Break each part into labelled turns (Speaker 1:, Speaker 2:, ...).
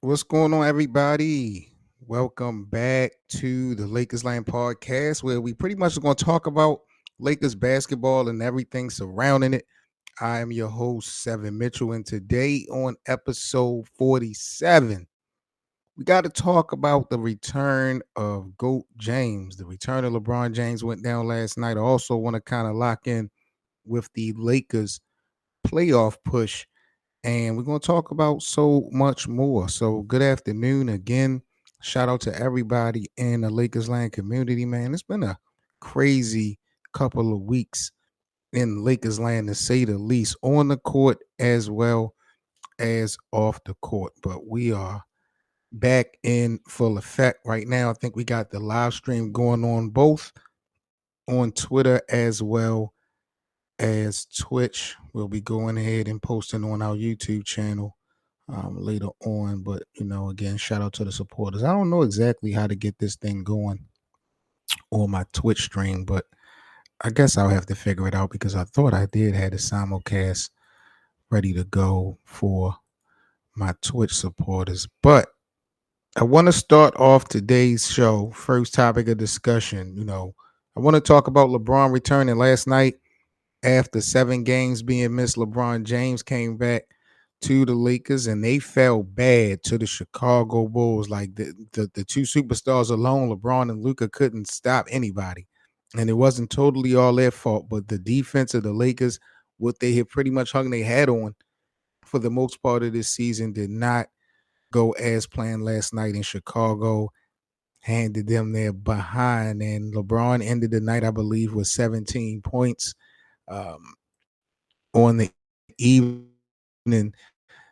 Speaker 1: What's going on, everybody? Welcome back to the Lakers Land podcast, where we pretty much are going to talk about Lakers basketball and everything surrounding it. I am your host, Seven Mitchell, and today on episode 47, we got to talk about the return of GOAT James. The return of LeBron James went down last night. I also want to kind of lock in with the Lakers playoff push, and we're going to talk about so much more. So, good afternoon again. Shout out to everybody in the Lakers Land community, man. It's been a crazy couple of weeks in Lakers Land, to say the least, on the court as well as off the court. But we are back in full effect right now. I think we got the live stream going on both on Twitter as well as Twitch. We'll be going ahead and posting on our YouTube channel later on. But, again, shout out to the supporters. I don't know exactly how to get this thing going on my Twitch stream, but I guess I'll have to figure it out because I thought I did have a simulcast ready to go for my Twitch supporters. But I want to start off today's show, first topic of discussion. I want to talk about LeBron returning last night after 7 games being missed. LeBron James came back to the Lakers and they fell bad to the Chicago Bulls. Like the two superstars alone, LeBron and Luka, couldn't stop anybody. And it wasn't totally all their fault, but the defense of the Lakers, what they had pretty much hung their hat on for the most part of this season, did not go as planned last night in Chicago. Handed them their behind, and LeBron ended the night, I believe, with 17 points um, on the evening.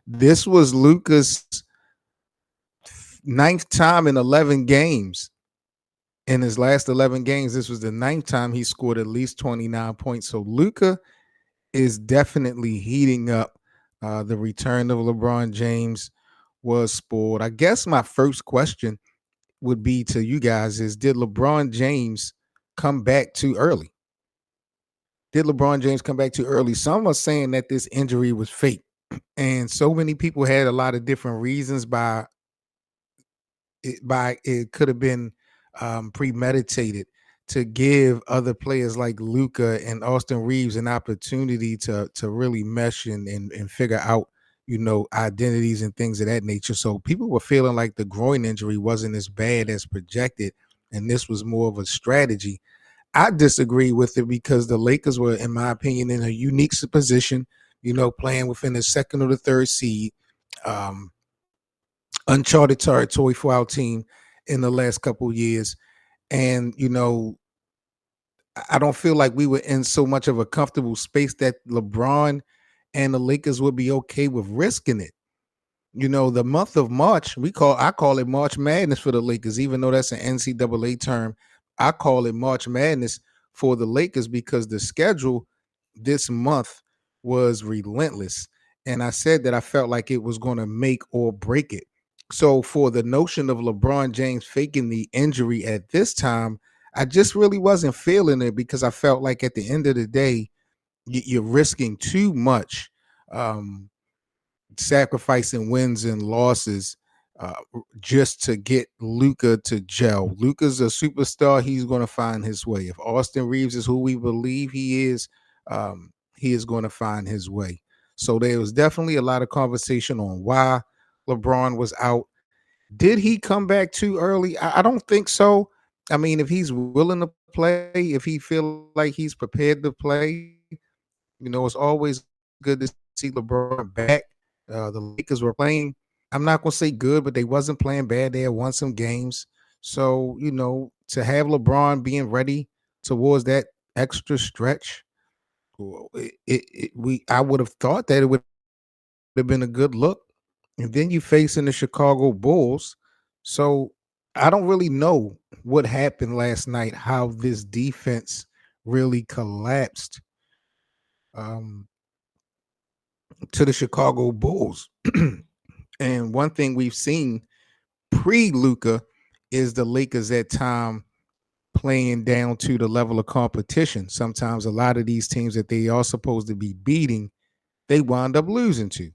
Speaker 1: This was Luka's ninth time in 11 games. In his last 11 games, this was the ninth time he scored at least 29 points. So Luka is definitely heating up. The return of LeBron James was spoiled. I guess my first question would be to you guys is, did LeBron James come back too early? Did LeBron James come back too early? Some are saying that this injury was fake. And so many people had a lot of different reasons by it could have been premeditated to give other players like Luka and Austin Reeves an opportunity to really mesh and figure out, identities and things of that nature. So people were feeling like the groin injury wasn't as bad as projected, and this was more of a strategy. I disagree with it because the Lakers were, in my opinion, in a unique position, playing within the second or the third seed. Um, Uncharted territory for our team in the last couple of years. And, I don't feel like we were in so much of a comfortable space that LeBron and the Lakers would be okay with risking it. The month of March, I call it March Madness for the Lakers, even though that's an NCAA term. I call it March Madness for the Lakers because the schedule this month was relentless. And I said that I felt like it was going to make or break it. So for the notion of LeBron James faking the injury at this time, I just really wasn't feeling it because I felt like at the end of the day, you're risking too much. Um, Sacrificing wins and losses just to get Luka to gel. Luka's a superstar. He's going to find his way. If Austin Reeves is who we believe he is going to find his way. So there was definitely a lot of conversation on why LeBron was out. Did he come back too early? I don't think so. I mean, if he's willing to play, if he feel like he's prepared to play, it's always good to see LeBron back. The Lakers were playing, I'm not gonna say good, but they wasn't playing bad. They had won some games. So, to have LeBron being ready towards that extra stretch, I would have thought that it would have been a good look. And then you facing the Chicago Bulls. So I don't really know what happened last night, how this defense really collapsed um, to the Chicago Bulls. And one thing we've seen pre Luca is the Lakers at time playing down to the level of competition. Sometimes a lot of these teams that they are supposed to be beating, they wind up losing to.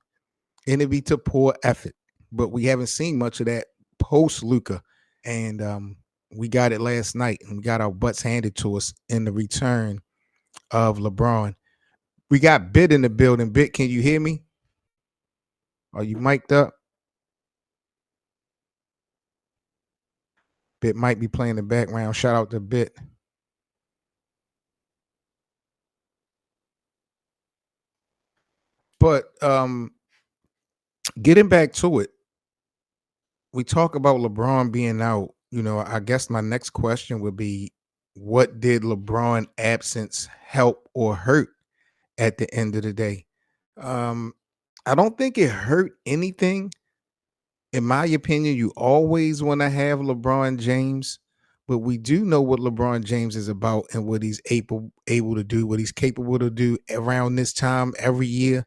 Speaker 1: And it be to poor effort. but we haven't seen much of that post Luka. And we got it last night, and we got our butts handed to us in the return of LeBron. We got Bit in the building. Bit, can you hear me? Are you mic'd up? Bit might be playing the background. Shout out to Bit. But getting back to it, we talk about LeBron being out. I guess my next question would be, what did LeBron absence help or hurt at the end of the day? Um, I don't think it hurt anything. In my opinion, you always want to have LeBron James, but we do know what LeBron James is about and what he's able to do, what he's capable to do around this time every year.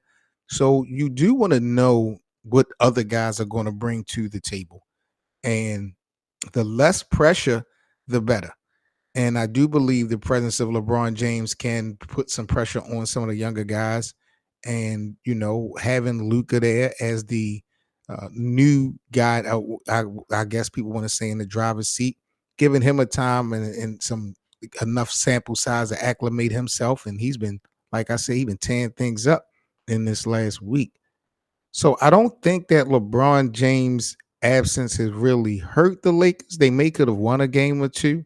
Speaker 1: So you do want to know what other guys are going to bring to the table. And the less pressure, the better. And I do believe the presence of LeBron James can put some pressure on some of the younger guys. And, having Luka there as the new guy, I guess people want to say in the driver's seat, giving him a time and some enough sample size to acclimate himself. And he's been, like I say, he's been tearing things up in this last week. So I don't think that LeBron James' absence has really hurt the Lakers. They may could have won a game or two,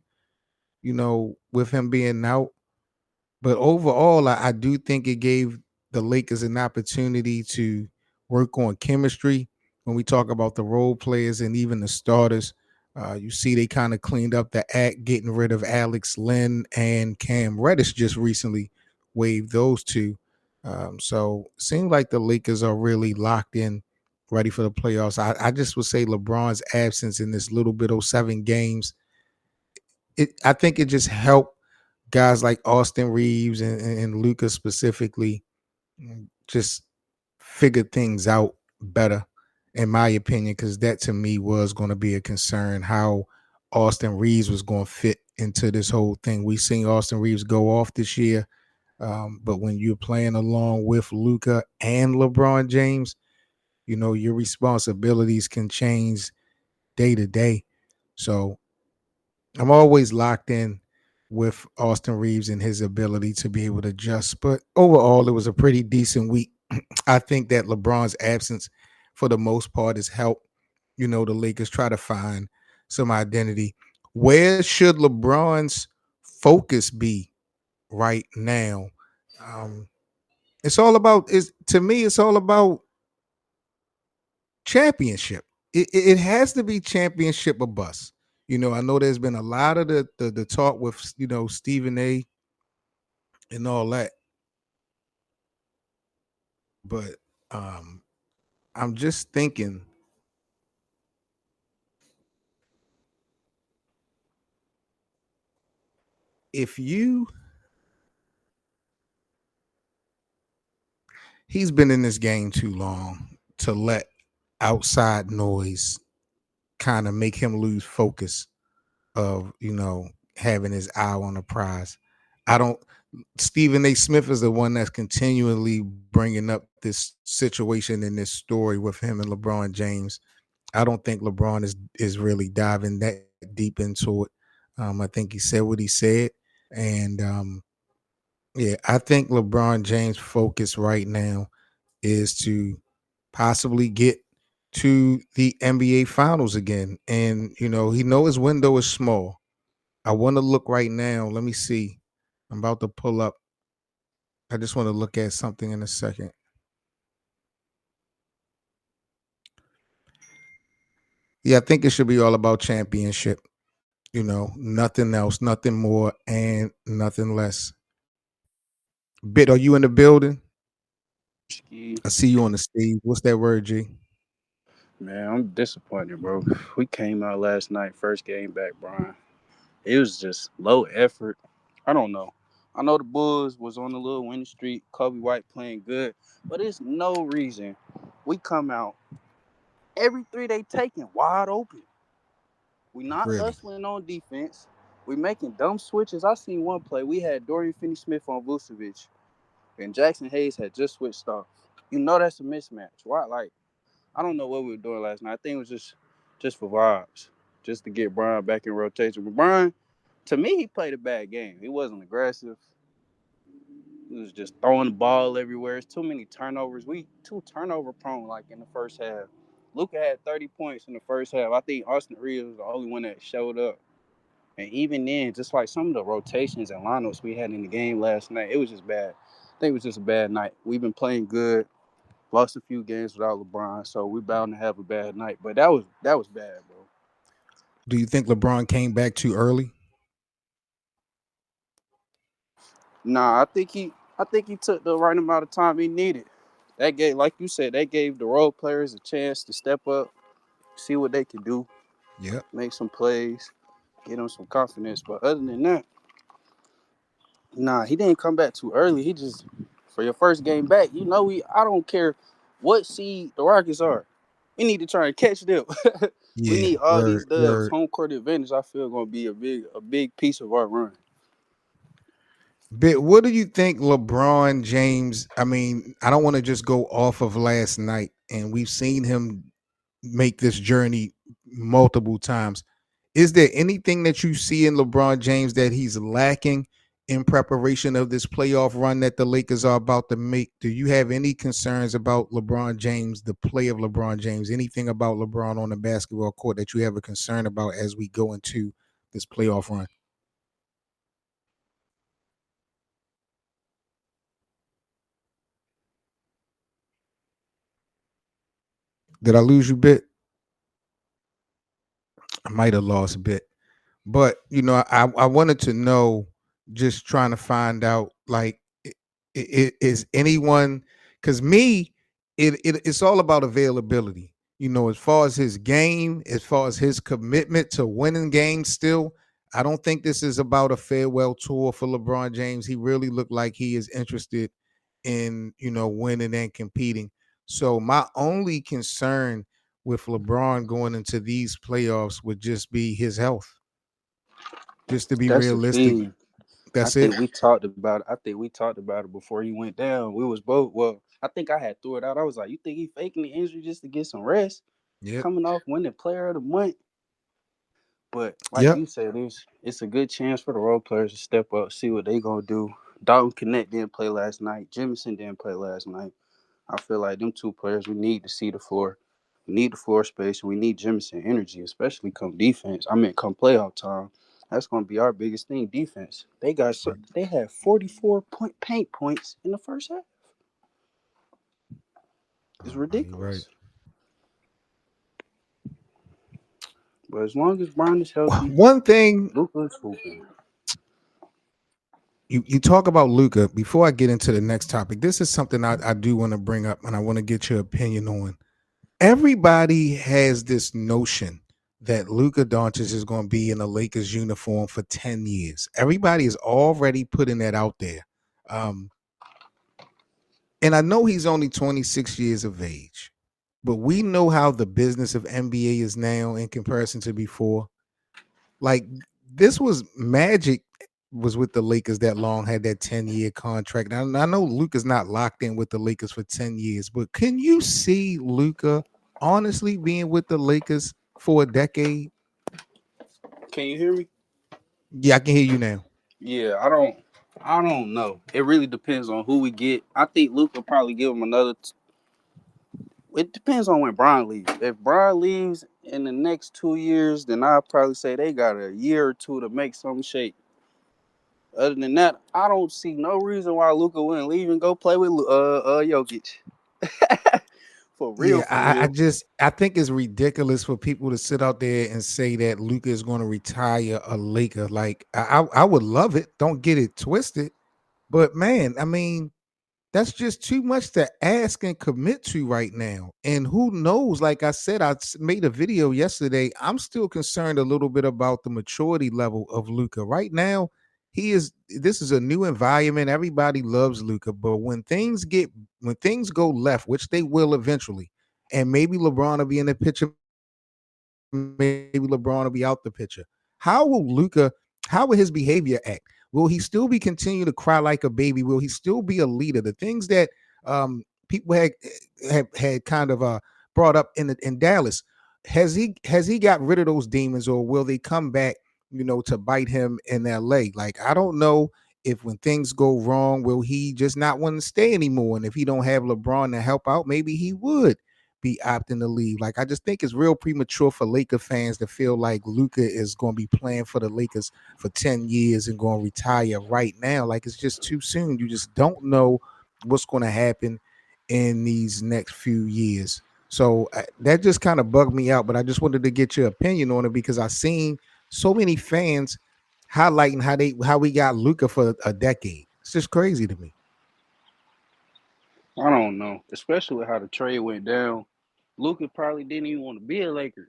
Speaker 1: with him being out. But overall, I do think it gave the Lakers an opportunity to work on chemistry. When we talk about the role players and even the starters, you see they kind of cleaned up the act, getting rid of Alex Lynn and Cam Reddish just recently waived those two. So it seems like the Lakers are really locked in, ready for the playoffs. I just would say LeBron's absence in this little bit of 7 games, I think it just helped guys like Austin Reeves and Luka specifically just figure things out better, in my opinion, because that to me was going to be a concern how Austin Reeves was going to fit into this whole thing. We seen Austin Reeves go off this year, but when you're playing along with Luka and LeBron James, your responsibilities can change day to day. So I'm always locked in with Austin Reeves and his ability to be able to adjust. But overall, it was a pretty decent week. I think that LeBron's absence, for the most part, has helped, the Lakers try to find some identity. Where should LeBron's focus be right now? Um, it's all about, to me, it's all about championship. It has to be championship or bust. I know there's been a lot of the talk with Stephen A and all that, but um, I'm just thinking, if you he's been in this game too long to let outside noise kind of make him lose focus of having his eye on the prize. I don't. Stephen A. Smith is the one that's continually bringing up this situation in this story with him and LeBron James. I don't think LeBron is really diving that deep into it. I think he said what he said, and yeah, I think LeBron James' focus right now is to possibly get to the NBA Finals again, and he know his window is small. I want to look right now. Let me see. I'm about to pull up. I just want to look at something in a second. Yeah, I think it should be all about championship. Nothing else, nothing more, and nothing less. Bit, are you in the building?
Speaker 2: Ski.
Speaker 1: I see you on the stage. What's that word, G?
Speaker 2: Man, I'm disappointed, bro. We came out last night, first game back, Brian. It was just low effort. I don't know. I know the Bulls was on a little winning streak, Kobe White playing good, but it's no reason we come out every three they taking wide open. We not
Speaker 1: Really?
Speaker 2: hustling on defense. We making dumb switches. I seen one play. We had Dorian Finney-Smith on Vucevic, and Jackson Hayes had just switched off. You know that's a mismatch. Why? Like I don't know what we were doing last night. I think it was just for vibes, just to get Brian back in rotation. But Brian, to me, he played a bad game. He wasn't aggressive. He was just throwing the ball everywhere. It's too many turnovers. We too turnover prone like in the first half. Luka had 30 points in the first half. I think Austin Reeves was the only one that showed up. And even then, just like some of the rotations and lineups we had in the game last night, it was just bad. I think it was just a bad night. We've been playing good, lost a few games without LeBron, so we're bound to have a bad night. But that was bad, bro.
Speaker 1: Do you think LeBron came back too early?
Speaker 2: Nah, I think he took the right amount of time he needed. That gave, like you said, that gave the role players a chance to step up, see what they can do,
Speaker 1: Yep.
Speaker 2: make some plays, get them some confidence. But other than that, nah, he didn't come back too early. He just for your first game back, I don't care what seed the Rockets are. We need to try and catch them. We
Speaker 1: Yeah.
Speaker 2: need all these
Speaker 1: Word.
Speaker 2: dubs.
Speaker 1: Word.
Speaker 2: Home court advantage, I feel, gonna be a big piece of our run.
Speaker 1: But what do you think LeBron James? I mean, I don't want to just go off of last night, and we've seen him make this journey multiple times. Is there anything that you see in LeBron James that he's lacking in preparation of this playoff run that the Lakers are about to make? Do you have any concerns about LeBron James, the play of LeBron James? Anything about LeBron on the basketball court that you have a concern about as we go into this playoff run? Did I lose you, Bit? I might have lost a bit. But I wanted to know, just trying to find out, like, is anyone? Because me, it's all about availability. As far as his game, as far as his commitment to winning games, still, I don't think this is about a farewell tour for LeBron James. He really looked like he is interested in winning and competing. So my only concern with LeBron going into these playoffs would just be his health. Just to be
Speaker 2: That's the
Speaker 1: realistic,
Speaker 2: thing. I
Speaker 1: that's it.
Speaker 2: think we talked about it. I think we talked about it before he went down. We was both. Well, I think I had threw it out. I was like, "You think he faking the injury just to get some rest,
Speaker 1: Yep.
Speaker 2: coming off winning Player of the Month?" But like
Speaker 1: Yep.
Speaker 2: you said, it's a good chance for the role players to step up, see what they gonna do. Dalton Connect didn't play last night. Jemison didn't play last night. I feel like them two players we need to see the floor. We need the floor space, and we need Jemison energy, especially come defense. I mean, come playoff time. That's gonna be our biggest thing, defense. They had 44 paint points in the first half. It's
Speaker 1: You're right.
Speaker 2: ridiculous. But as long as Brian is healthy,
Speaker 1: One thing,
Speaker 2: Luka's hooping.
Speaker 1: you talk about Luka. Before I get into the next topic, this is something I do want to bring up, and I want to get your opinion on. Everybody has this notion that Luka Doncic is going to be in a Lakers uniform for 10 years. Everybody is already putting that out there. Um, and I know he's only 26 years of age, but we know how the business of NBA is now in comparison to before. Like, this was Magic was with the Lakers that long, had that 10-year contract. I know Luka's not locked in with the Lakers for 10 years, but can you see Luka honestly being with the Lakers for a decade?
Speaker 2: Can you hear me?
Speaker 1: Yeah, I can hear you now.
Speaker 2: Yeah, I don't know. It really depends on who we get. I think Luke will probably give him another. It depends on when Brian leaves. If Brian leaves in the next 2 years, then I'll probably say they got a year or two to make some shape. Other than that, I don't see no reason why Luca wouldn't leave and go play with Jokic. For real,
Speaker 1: Yeah,
Speaker 2: for
Speaker 1: I
Speaker 2: real.
Speaker 1: just I think it's ridiculous for people to sit out there and say that Luka is going to retire a Laker. Like, I would love it. Don't get it twisted. But man, I mean, that's just too much to ask and commit to right now. And who knows? Like I said, made a video yesterday. I'm still concerned a little bit about the maturity level of Luca. Right now, this is a new environment. Everybody loves Luca, but when things go left, which they will eventually, and maybe LeBron will be in the picture, maybe LeBron will be out the picture. How will Luca? How will his behavior act? Will he still be continue to cry like a baby? Will he still be a leader? The things that people had kind of brought up in Dallas. Has he got rid of those demons, or will they come back? To bite him in L.A. Like I don't know if when things go wrong, will he just not want to stay anymore? And if he don't have LeBron to help out, maybe he would be opting to leave. Like I just think it's real premature for Laker fans to feel like Luka is going to be playing for the Lakers for 10 years and going to retire right now. Like it's just too soon. You just don't know what's going to happen in these next few years. So that just kind of bugged me out, but I just wanted to get your opinion on it because I seen so many fans highlighting how we got Luka for a decade. It's just crazy to me.
Speaker 2: I don't know, especially with how the trade went down. Luka probably didn't even want to be a Laker.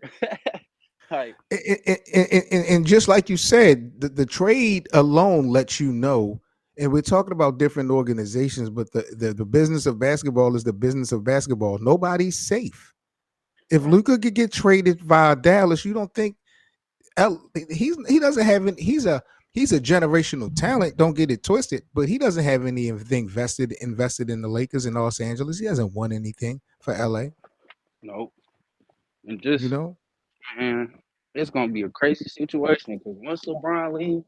Speaker 2: Like,
Speaker 1: And just like you said, the trade alone lets you know. And we're talking about different organizations, but the business of basketball is the business of basketball. Nobody's safe. If
Speaker 2: right,
Speaker 1: Luka could get traded via Dallas, you don't think he doesn't have any, he's a generational talent. Don't get it twisted, but he doesn't have anything invested in the Lakers in Los Angeles. He hasn't won anything for LA.
Speaker 2: no, and
Speaker 1: You
Speaker 2: just
Speaker 1: know,
Speaker 2: man, it's gonna be a crazy situation because once LeBron leaves,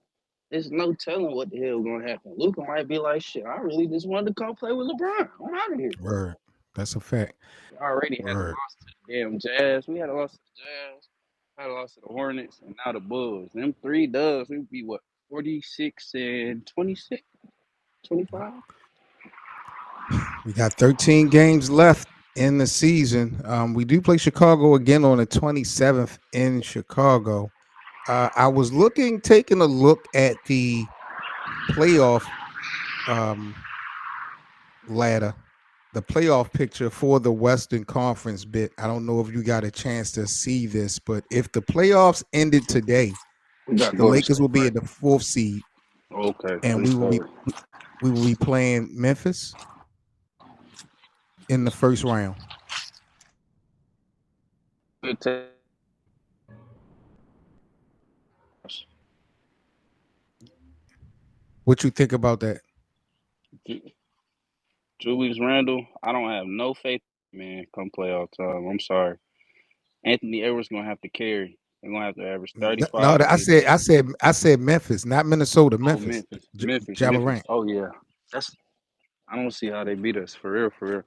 Speaker 2: there's no telling what the hell gonna happen. Luka might be like, "Shit, I really just wanted to come play with LeBron. I'm out of here."
Speaker 1: word. That's a fact.
Speaker 2: We already had a
Speaker 1: Word.
Speaker 2: loss to the damn Jazz. We had a loss to the Jazz. Had a loss to the Hornets, and now the Bulls. Them three dubs, we'd be what 46 and 26, 25.
Speaker 1: We got 13 games left in the season. We do play Chicago again on the 27th in Chicago. I was taking a look at the playoff um, ladder, the playoff picture for the Western Conference bit. I don't know if you got a chance to see this, but if the playoffs ended today,
Speaker 2: We got
Speaker 1: the
Speaker 2: Golden
Speaker 1: Lakers
Speaker 2: State,
Speaker 1: will be
Speaker 2: right?
Speaker 1: in the fourth seed,
Speaker 2: Okay,
Speaker 1: and
Speaker 2: we covered.
Speaker 1: we will be playing Memphis in the first round.
Speaker 2: Good test.
Speaker 1: What you think about that?
Speaker 2: Julius Randle, I don't have no faith, man. Come playoff time, I'm sorry. Anthony Edwards gonna have to carry. They're gonna have to average
Speaker 1: No,
Speaker 2: 35 a
Speaker 1: I
Speaker 2: game.
Speaker 1: said Memphis, not Minnesota.
Speaker 2: Oh,
Speaker 1: Memphis.
Speaker 2: Memphis.
Speaker 1: Jamarant.
Speaker 2: Oh yeah, that's. I don't see how they beat us for real, for real.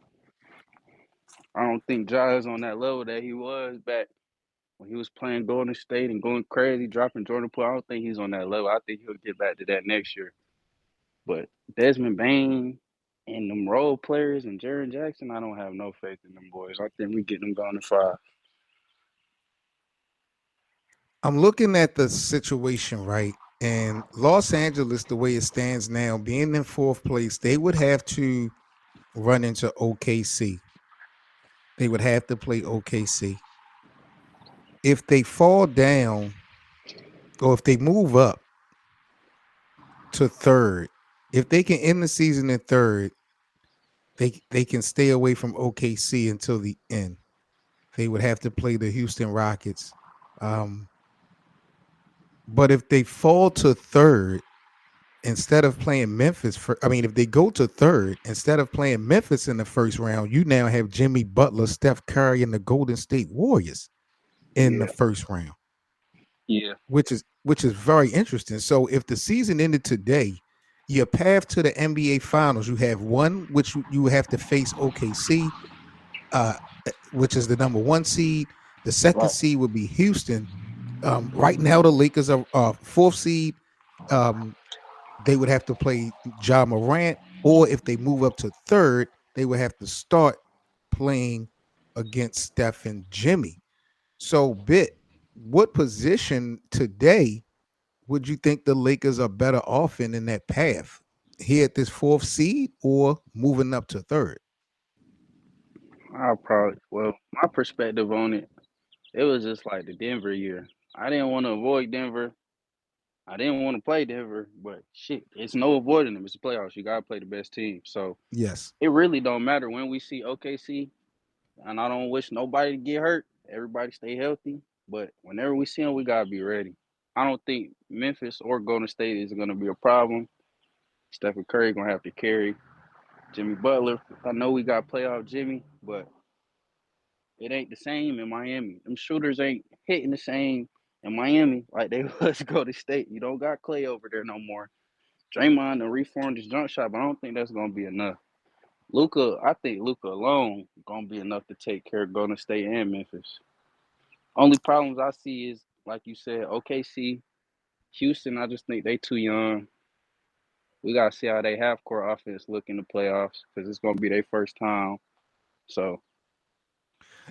Speaker 2: I don't think Ja is on that level that he was back when he was playing Golden State and going crazy, dropping Jordan Poole. I don't think he's on that level. I think he'll get back to that next year. But Desmond Bain and them role players and Jaren Jackson, I don't have no faith in them boys. I think we get them gone to five.
Speaker 1: I'm looking at the situation, right? And Los Angeles, the way it stands now, being in fourth place, they would have to run into OKC. They would have to play OKC. If they fall down or if they move up to third, if they can end the season in third, they can stay away from OKC until the end. They would have to play the Houston Rockets. Um, but if they fall to third, instead of playing Memphis if they go to third, instead of playing Memphis in the first round, you now have Jimmy Butler, Steph Curry, and the Golden State Warriors in the
Speaker 2: Yeah,
Speaker 1: first round,
Speaker 2: yeah,
Speaker 1: which is very interesting. So if the season ended today, your path to the NBA Finals, you have one which you have to face OKC, uh, which is the number one seed. The second
Speaker 2: right.
Speaker 1: seed would be Houston. Right now, the Lakers are fourth seed. Um, they would have to play Ja Morant, or if they move up to third, they would have to start playing against Steph and Jimmy. So, what position today would you think the Lakers are better off in that path? Here at this fourth seed or moving up to third?
Speaker 2: I'll probably, well, my perspective on it, it was just like the Denver year. I didn't want to avoid Denver. I didn't want to play Denver, but shit, it's no avoiding them. It's the playoffs. You gotta play the best team. So
Speaker 1: Yes.
Speaker 2: it really don't matter when we see OKC. And I don't wish nobody to get hurt. Everybody stay healthy. But whenever we see them, we gotta be ready. I don't think Memphis or Golden State is gonna be a problem. Stephen Curry gonna have to carry Jimmy Butler. I know we got playoff Jimmy, but It ain't the same in Miami. Them shooters ain't hitting the same in Miami like they was go to State. You don't got Clay over there no more. Draymond and reformed his jump shot, but I don't think that's gonna be enough. Luka, I think Luka alone gonna be enough to take care of Golden State and Memphis. Only problems I see is like you said, OKC, Houston. I just think they too young. We gotta see how they half court offense look in the playoffs because it's gonna be their first time. So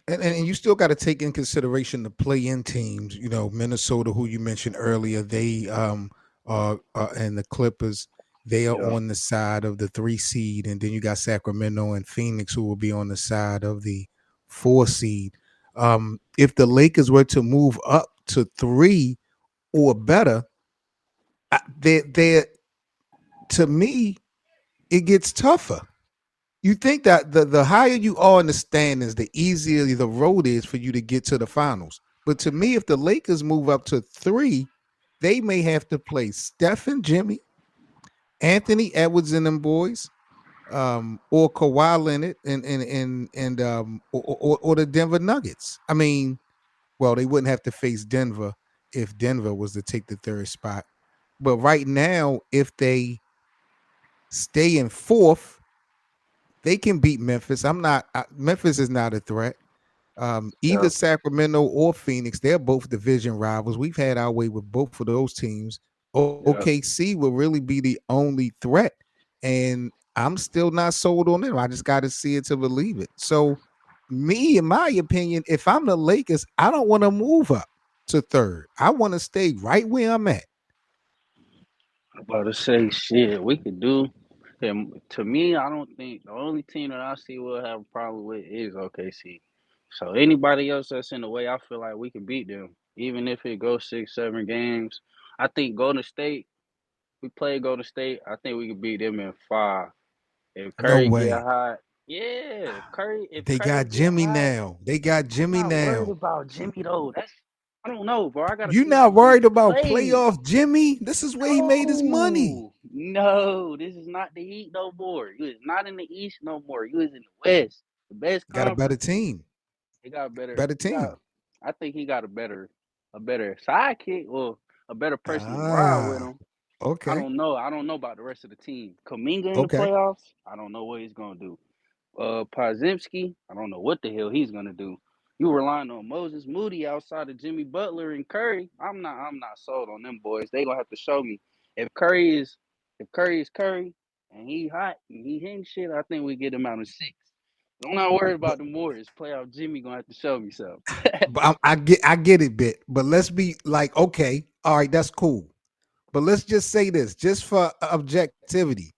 Speaker 1: And you still got to take in consideration the play-in teams. You know, Minnesota, who you mentioned earlier, they and the Clippers, they are
Speaker 2: yeah,
Speaker 1: on the side of the 3 seed, and then you got Sacramento and Phoenix, who will be on the side of the 4 seed. If the Lakers were to move up to 3 or better, they to me it gets tougher. You think that the higher you are in the standings, the easier the road is for you to get to the finals. But to me, if the Lakers move up to 3, they may have to play Steph and Jimmy, Anthony Edwards and them boys, or Kawhi Leonard or the Denver Nuggets. I mean, well, they wouldn't have to face Denver if Denver was to take the 3rd spot. But right now, if they stay in 4th, they can beat Memphis. Memphis is not a threat.
Speaker 2: yeah,
Speaker 1: Either Sacramento or Phoenix, they're both division rivals. We've had our way with both of those teams.
Speaker 2: yeah.
Speaker 1: OKC will really be the only threat, and I'm still not sold on them. I just got to see it to believe it. So, me, in my opinion, if I'm the Lakers, I don't want to move up to 3rd. I want to stay right where I'm at.
Speaker 2: I'm about to say shit. We could do. And to me, I don't think the only team that I see will have a problem with is OKC. So anybody else that's in the way, I feel like we could beat them, even if it goes 6, 7 games. I think Golden State. We play Golden State. I think we could beat them in 5. If
Speaker 1: No
Speaker 2: Curry get
Speaker 1: way.
Speaker 2: hot, yeah. If
Speaker 1: They
Speaker 2: Curry
Speaker 1: got
Speaker 2: get
Speaker 1: Jimmy
Speaker 2: hot,
Speaker 1: now. They got
Speaker 2: I'm
Speaker 1: Jimmy
Speaker 2: not worried
Speaker 1: now.
Speaker 2: about Jimmy though. That's I don't know, bro. I gotta
Speaker 1: You
Speaker 2: see how
Speaker 1: not
Speaker 2: Jimmy
Speaker 1: worried about
Speaker 2: play.
Speaker 1: playoff Jimmy? This is where he made his money.
Speaker 2: No, this is not the Heat no more. You is not in the East no more. You is in the West, the best
Speaker 1: Got a better
Speaker 2: conference.
Speaker 1: team.
Speaker 2: He got better.
Speaker 1: Better
Speaker 2: He got.
Speaker 1: team.
Speaker 2: I think he got a better sidekick or a better person to ride with
Speaker 1: Ah,
Speaker 2: him. I
Speaker 1: okay.
Speaker 2: don't know. I don't know about the rest of the team. Kaminga in the
Speaker 1: Okay.
Speaker 2: playoffs. I don't know what he's gonna do. Podzimski, I don't know what the hell he's gonna do. You relying on Moses Moody outside of Jimmy Butler and Curry. I'm not sold on them boys. They gonna have to show me. If Curry is if Curry is Curry and he hot and he hitting shit, I think we get him out in 6. I'm not worried
Speaker 1: But
Speaker 2: about the Warriors. Playoff Jimmy gonna have to show me something.
Speaker 1: I get it, bit. But let's be like, okay, all right, that's cool. But let's just say this, just for objectivity.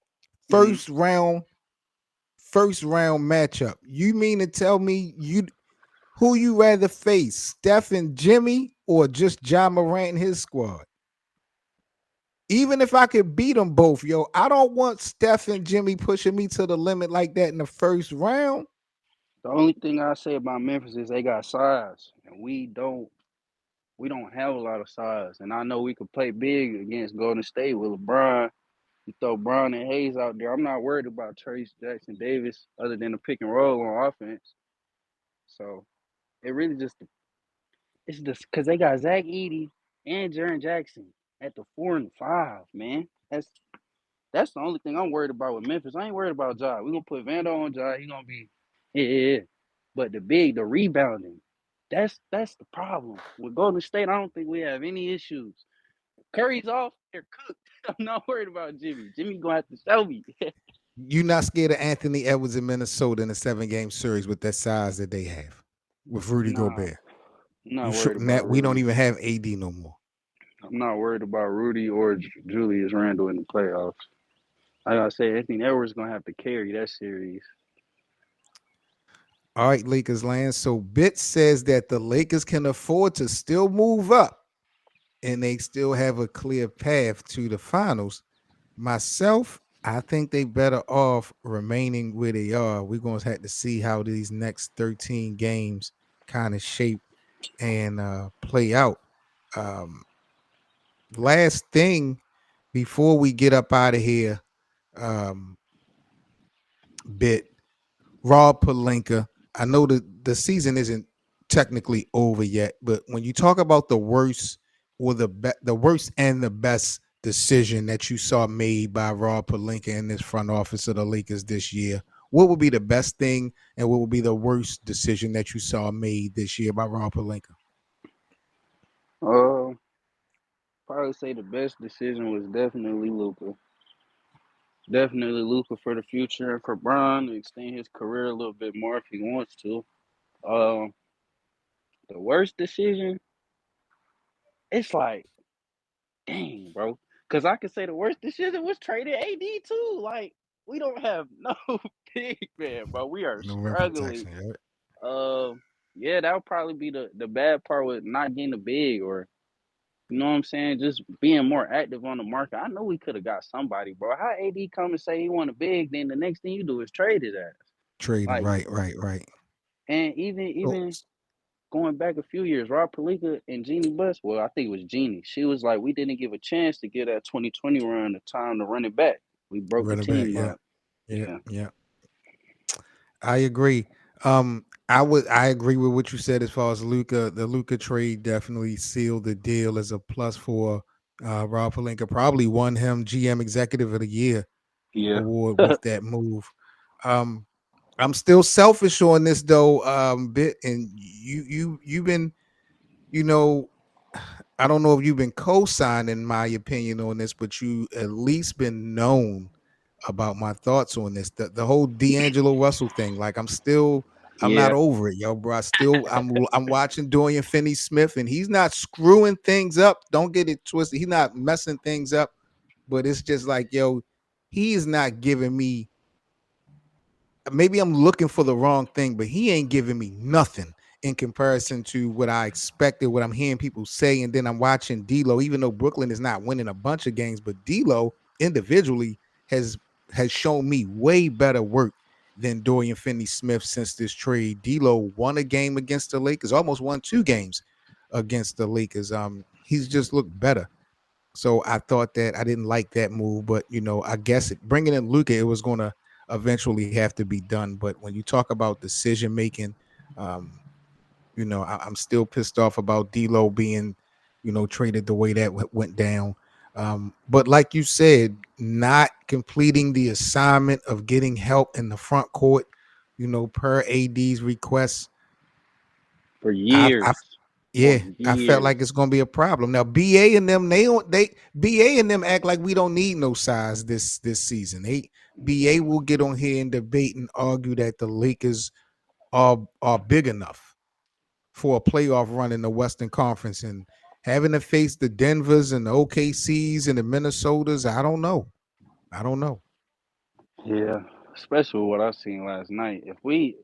Speaker 2: hmm
Speaker 1: First round, first round matchup. You mean to tell me you who you rather face, Steph and Jimmy, or just John Morant and his squad? Even if I could beat them both, yo, I don't want Steph and Jimmy pushing me to the limit like that in the first round.
Speaker 2: The only thing I say about Memphis is they got size, and we don't have a lot of size. And I know we could play big against Golden State with LeBron. You throw Brown and Hayes out there. I'm not worried about Trace Jackson Davis other than the pick and roll on offense. So it really just it's just because they got Zach Edey and Jaren Jackson at the 4 and 5, man. That's the only thing I'm worried about with Memphis. I ain't worried about Ja. We gonna put Vando on Ja. He gonna be yeah. But the rebounding, that's the problem with Golden State. I don't think we have any issues. Curry's off, they're cooked. I'm not worried about Jimmy. Jimmy gonna have to show me.
Speaker 1: You not scared of Anthony Edwards in Minnesota in a 7 game series with that size that they have with Rudy
Speaker 2: Nah,
Speaker 1: Gobert.
Speaker 2: I'm
Speaker 1: You
Speaker 2: not
Speaker 1: sure
Speaker 2: worried about
Speaker 1: that we don't
Speaker 2: Rudy.
Speaker 1: even have AD no more.
Speaker 2: I'm not worried about Rudy or Julius Randle in the playoffs. Like I said, Anthony Edwards gonna have to carry that series.
Speaker 1: All right, Lakers land. So Bit says that the Lakers can afford to still move up and they still have a clear path to the finals. Myself, I think they better off remaining where they are. We're going to have to see how these next 13 games kind of shape and play out. Um, Last thing before we get up out of here, um, Bit, Rob Palenka. I know the season isn't technically over yet, but when you talk about the worst or the worst and the best decision that you saw made by Rob Pelinka in this front office of the Lakers this year, what would be the best thing and what would be the worst decision that you saw made this year by Rob Pelinka?
Speaker 2: Uh, Probably say the best decision was definitely Luka. Definitely Luka for the future and for Bron to extend his career a little bit more if he wants to. Uh, the worst decision, it's like, dang, bro. Because I could say the worst decision was trading AD too. Like, we don't have no big man, bro. We are
Speaker 1: No rim
Speaker 2: struggling.
Speaker 1: protection. Yeah.
Speaker 2: Uh, yeah, that would probably be the bad part with not getting a big or you know what I'm saying, just being more active on the market. I know we could have got somebody, bro. How AD come and say he want a big, then the next thing you do is trade his ass.
Speaker 1: Trading.
Speaker 2: Like,
Speaker 1: Right, right, right.
Speaker 2: and even
Speaker 1: So,
Speaker 2: even going back a few years, Rob Pelinka and Jeannie Buss, well, I think it was Jeannie. She was like, we didn't give a chance to get that 2020 run the time to run it back. We broke the
Speaker 1: running back.
Speaker 2: team
Speaker 1: Yeah.
Speaker 2: up.
Speaker 1: Yeah.
Speaker 2: Yeah.
Speaker 1: Yeah. I agree. I agree with what you said as far as Luca. The Luca trade definitely sealed the deal as a plus for Rob Pelinka. Probably won him GM Executive of the Year
Speaker 2: Yeah.
Speaker 1: award with that move. Um, I'm still selfish on this though, bit, and you've been, you know, I don't know if you've been co-signing my opinion on this, but you at least been known about my thoughts on this. The whole D'Angelo Russell thing, like I'm not
Speaker 2: Yeah.
Speaker 1: over it, yo, bro. I'm watching Dorian Finney-Smith, and he's not screwing things up. Don't get it twisted. He's not messing things up, but it's just like, yo, he is not giving me, maybe I'm looking for the wrong thing, but he ain't giving me nothing in comparison to what I expected, what I'm hearing people say. And then I'm watching D'Lo, even though Brooklyn is not winning a bunch of games, but D'Lo individually has has shown me way better work than Dorian Finney-Smith since this trade. D'Lo won a game against the Lakers, almost won 2 games against the Lakers. He's just looked better. So I thought that I didn't like that move, but I guess bringing in Luka, it was going to eventually have to be done. But when you talk about decision making, um, I'm still pissed off about D'Lo being, traded the way that went down. But like you said, not completing the assignment of getting help in the front court, per AD's request.
Speaker 2: For
Speaker 1: I
Speaker 2: years. For
Speaker 1: yeah, I felt like
Speaker 2: years.
Speaker 1: it's gonna be a problem. Now BA and them, they BA and them act like we don't need no size this season. BA will get on here and debate and argue that the Lakers are big enough for a playoff run in the Western Conference, and having to face the Denvers and the OKCs and the Minnesotas. I don't know. I don't know.
Speaker 2: Yeah, especially what I seen last night. If we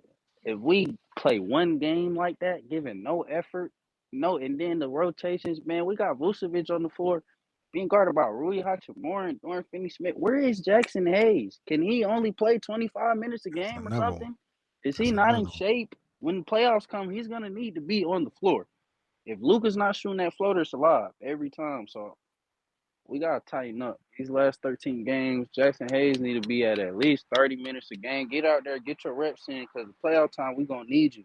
Speaker 2: play one game like that, giving no effort, no, and then the rotations, man, we got Vucevic on the floor being guarded by Rui Hachimura and Dorian Finney-Smith. Where is Jackson Hayes? Can he only play 25 minutes a
Speaker 1: That's
Speaker 2: game or
Speaker 1: another one.
Speaker 2: something? Is he
Speaker 1: That's
Speaker 2: not in
Speaker 1: another one.
Speaker 2: shape? When the playoffs come, he's gonna need to be on the floor. If Luka's not shooting that floater, it's alive every time. So we gotta tighten up. These last 13 games, Jackson Hayes need to be at least 30 minutes a game. Get out there, get your reps in, because the playoff time we gonna need you.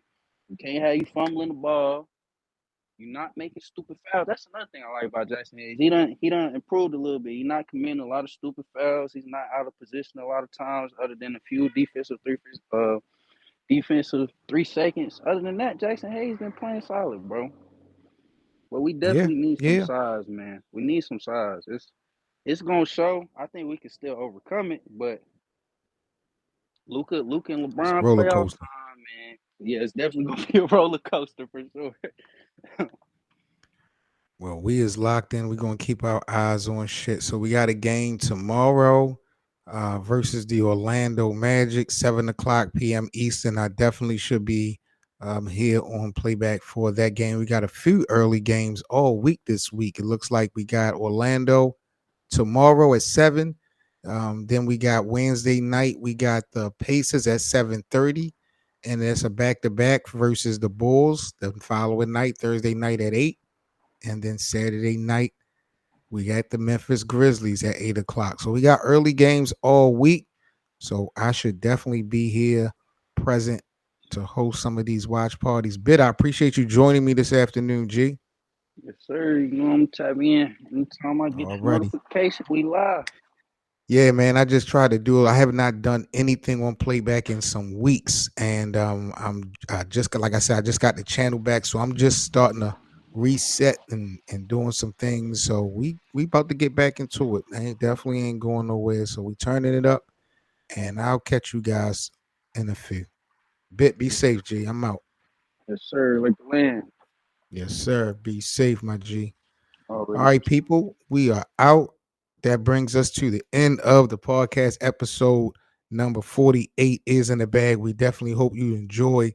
Speaker 2: We can't have you fumbling the ball. You're not making stupid fouls. That's another thing I like about Jackson Hayes. He done improved a little bit. He's not committing a lot of stupid fouls. He's not out of position a lot of times, other than a few defensive 3 seconds. Other than that, Jackson Hayes been playing solid, bro. But we
Speaker 1: Yeah,
Speaker 2: definitely need some
Speaker 1: yeah.
Speaker 2: size, man. We need some size. It's gonna show. I think we can still overcome it, but Luka and
Speaker 1: It's a
Speaker 2: LeBron
Speaker 1: roller
Speaker 2: playoff
Speaker 1: coaster.
Speaker 2: time, man. Yeah, it's definitely gonna be a roller coaster for sure.
Speaker 1: Well, we is locked in. We're gonna keep our eyes on shit. So we got a game tomorrow versus the Orlando Magic, 7 o'clock p.m. Eastern. I definitely should be here on playback for that game. We got a few early games all week this week. It looks like we got Orlando tomorrow at 7. Then we got Wednesday night. We got the Pacers at 7:30, and it's a back to back versus the Bulls. The following night, Thursday night at 8. And then Saturday night, we got the Memphis Grizzlies at 8 o'clock. So we got early games all week. So I should definitely be here present to host some of these watch parties. Bit, I appreciate you joining me this afternoon, G.
Speaker 2: Yes, sir. You know I'm tap in. Anytime I get the
Speaker 1: Already.
Speaker 2: notification, we live.
Speaker 1: Yeah, man. I just tried to do it. I have not done anything on playback in some weeks, and I just like I said, I just got the channel back, so I'm just starting to reset and doing some things. So we about to get back into it. I ain't definitely ain't going nowhere. So we turning it up, and I'll catch you guys in a few. Bit, be safe, G. I'm out.
Speaker 2: Yes, sir. Like the land
Speaker 1: Yes, sir. Be safe, my G. All
Speaker 2: already.
Speaker 1: right, people, we are out. That brings us to the end of the podcast. Episode number 48 is in the bag. We definitely hope you enjoy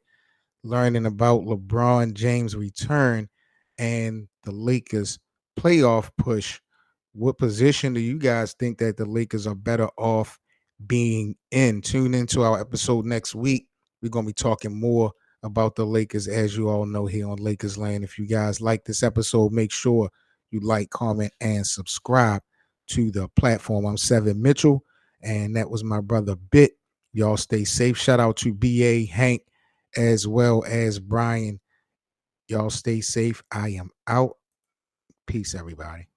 Speaker 1: learning about LeBron James' return and the Lakers playoff push. What position do you guys think that the Lakers are better off being in? Tune into our episode next week. We're going to be talking more about the Lakers, as you all know, here on Lakers Land. If you guys like this episode, make sure you like, comment, and subscribe to the platform. I'm Seven Mitchell, and that was my brother Bit. Y'all stay safe. Shout out to BA, Hank, as well as Brian. Y'all stay safe. I am out. Peace, everybody.